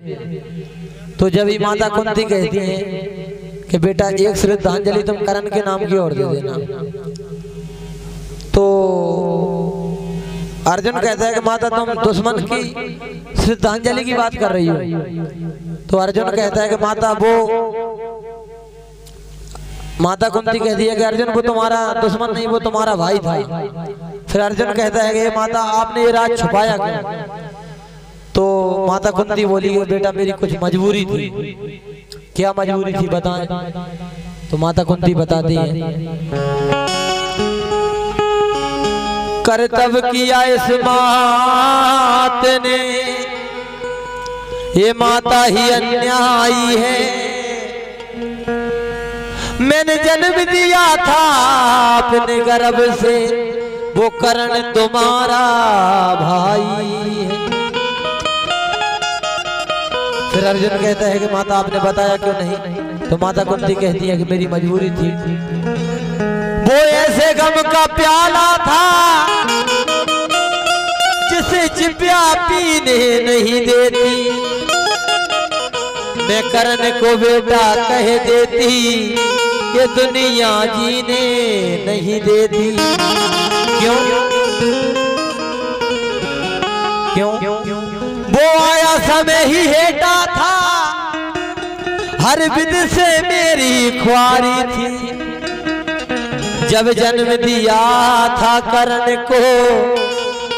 तो जब ही माता कुंती कहती है कि बेटा एक श्रद्धांजलि तुम करण के नाम की ओर दे देना, तो अर्जुन कहता है कि माता तुम दुश्मन की श्रद्धांजलि की बात कर रही हो। तो अर्जुन कहता है कि माता कुंती कहती है कि अर्जुन वो तुम्हारा दुश्मन नहीं, वो तुम्हारा भाई था। फिर अर्जुन कहता है कि माता आपने ये राज छुपाया क्यों? तो माता कुंती बोली कि बेटा मेरी कुछ मजबूरी थी। क्या मजबूरी थी बताएं? तो माता कुंती बताती है, कर्तव्य किया इस मात ने, ये माता ही अन्यायी है। मैंने जन्म दिया था अपने गर्भ से, वो करण तुम्हारा भाई है। फिर अर्जुन कहता है कि माता आपने बताया क्यों नहीं? तो माता कुंती कहती है कि मेरी मजबूरी थी। वो ऐसे गम का प्याला था जिसे चिपिया पीने नहीं देती, मैं करण को बेटा कह देती, ये दुनिया जीने नहीं देती। क्यों? वो आया समय ही हेटा था, हर विध से मेरी ख्वारी थी। जब जन्म दिया था करण को,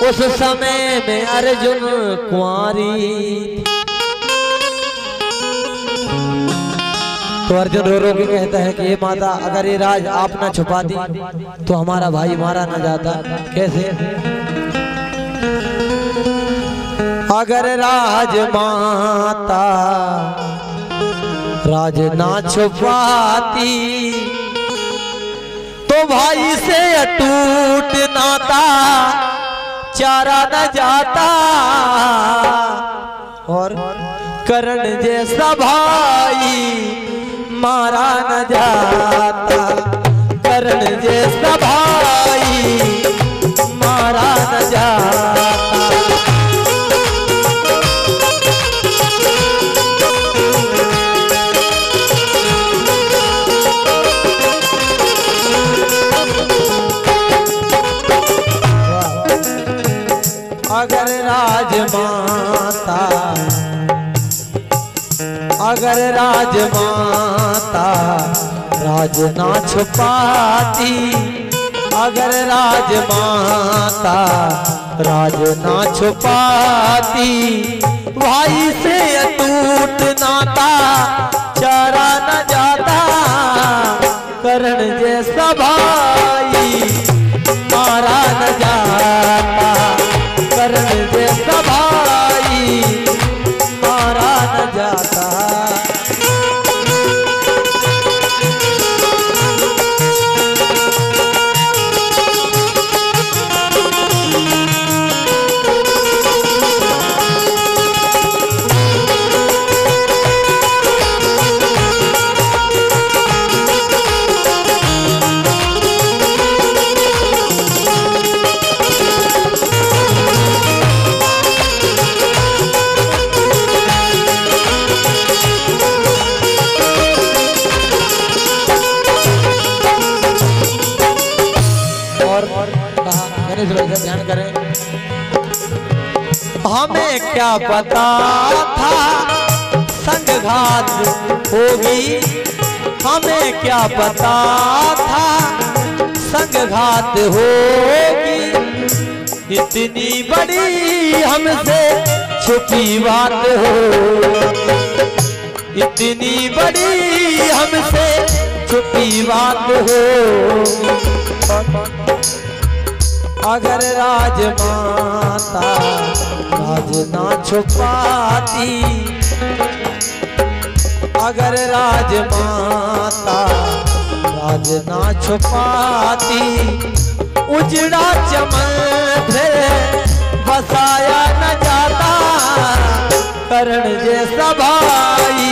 उस समय में अर्जुन कुंवारी। तो अर्जुन रो रो के कहता है कि ये माता अगर ये राज आप ना छुपाती तो हमारा भाई मारा ना जाता। कैसे? अगर राज माता राज ना छुपाती तो भाई से अटूट नाता चारा न जाता, और करण जैसा भाई मारा न जाता। करण जैसा भाई मारा न जाता। अगर राजमाता राज ना छुपाती, अगर राजमाता राज ना छुपाती, भाई से अटूट नाता चारा न जाता। करण जैसा भाई मारा न जाता। करण जैसा भाई मारा न जाता। ध्यान करें, हमें क्या पता था संघात होगी, हमें क्या पता था संघात होगी। इतनी बड़ी हमसे छुपी बात हो, इतनी बड़ी हमसे छुपी बात हो। अगर राजमाता राज ना छुपाती, अगर राजमाता राज ना छुपाती, उजड़ा चमन फिर बसाया न जाता। करण जैसा भाई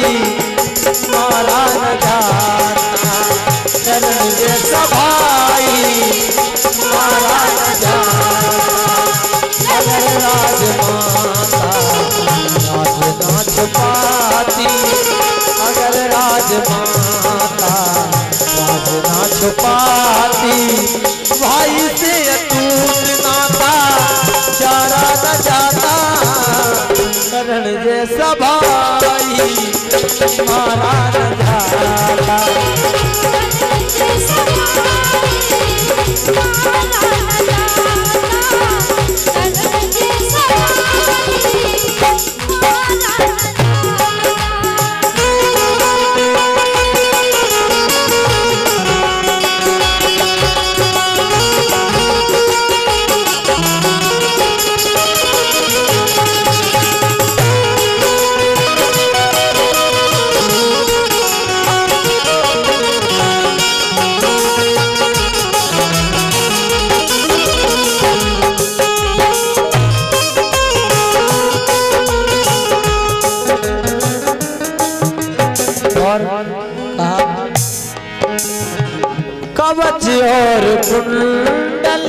मारा न जाता। करण जैसा भाई मारा न जाता। अगर राजमाता राज ना छुपाती, छुपाती, अगर राजमाता राज ना छुपाती, भाई से अटूट नाता चारा न जाता, करण जैसा भाई मारा न जाता। कवच और कुंडल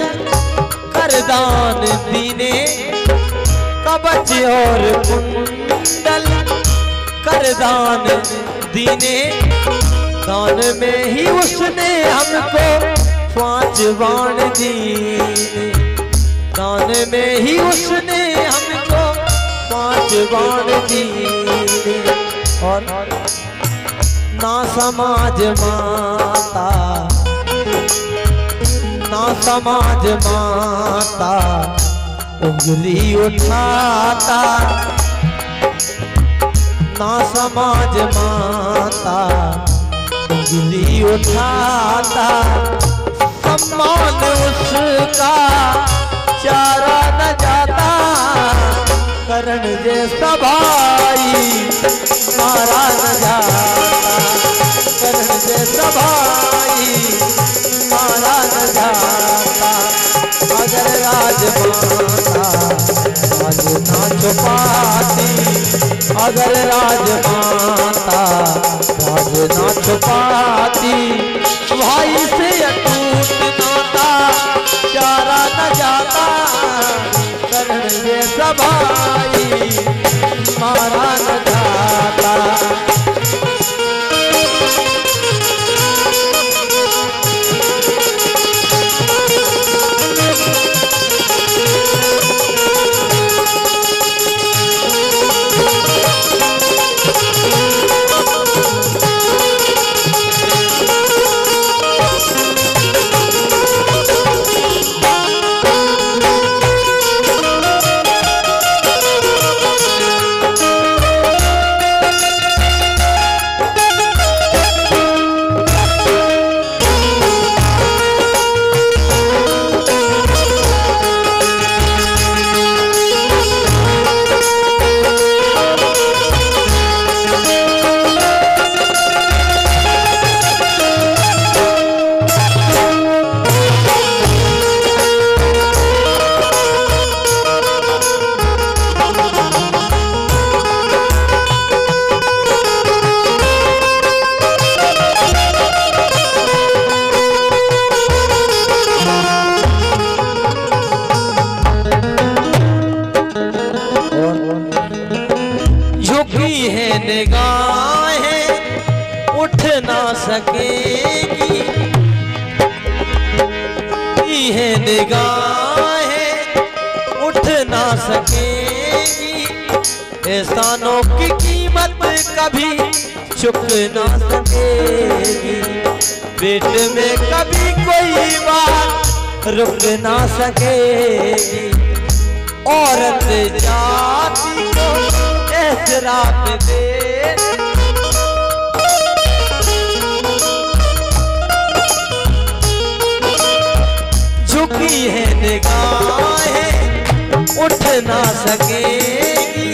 करदान दीने, कवच और कुंडल करदान दीने, दान में ही उसने हमको 5 बाण दीने, दान में ही उसने हमको 5 बाण दीने। और ना समाज माता, ना समाज माता उंगली उठाता, ना समाज माता उंगली उठाता, सम्मान उसका चारा न जाता, करण जैसा भाई मारा न जाता, करण जैसा भाई मारा न जाता, अगर राजमाता राज ना छुपाती, अगर राजमाता राज ना छुपाती, भाई से अटूट नाता चारा न जाता, करण जैसा भाई मारा न जाता। निगाहें उठ ना सकेगी, ये निगाहें उठ ना सकेगी, एहसानों की कीमत कभी चुक ना सकेगी, पेट में कभी कोई बात रुक ना सकेगी, औरत जाति को एहतराम दे, झुकी है निगाहें उठ ना सकेगी,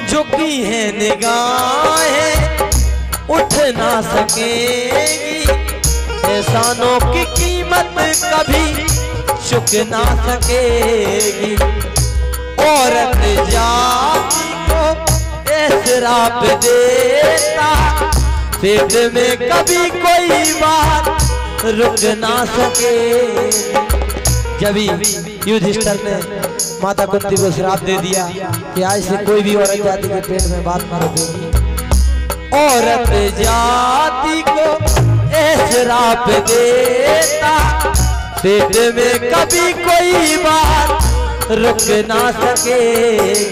झुकी है निगाहें उठ ना सकेगी, एहसानों की कीमत कभी चुक ना सकेगी, औरत जाति को एहतराम देता, पेट में कभी कोई बात रुक ना सके, जब युधिष्ठिर ने माता कुंती को श्राप दे दिया कि आज से कोई भी औरत जाति के पेट में बात न रखेगी। औरत जाति को श्राप देता, पेट में कभी कोई बात रुक ना सकेगी,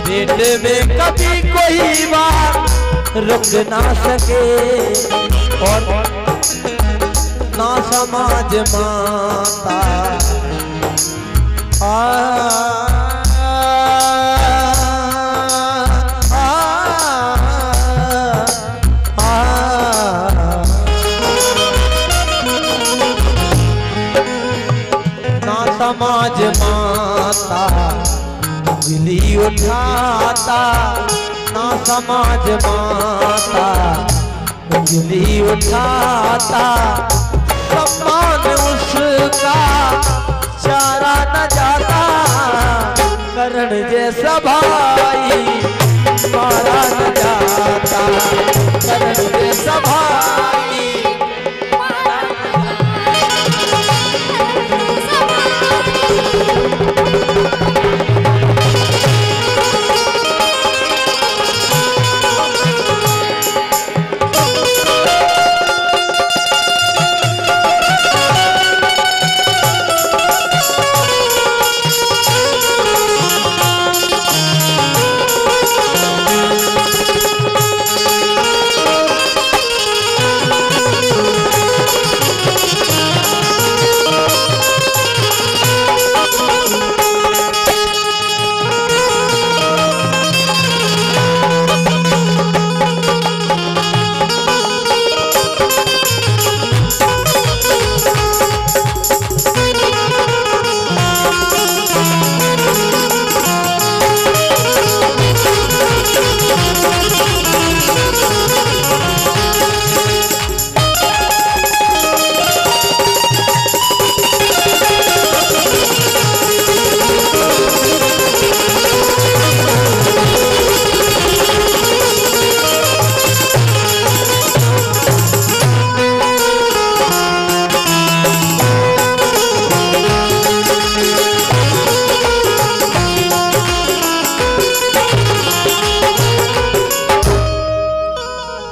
पेट में कभी कोई बात रुक ना सके। और ना समाज माता ना समाज माता उंगली उठाता, ना समाज माता उंगली उठाता, सम्मान उसका चारा न जाता, करण जैसा भाई मारा न जाता, करण जैसा भाई मारा न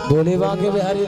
बोले बांके बिहारी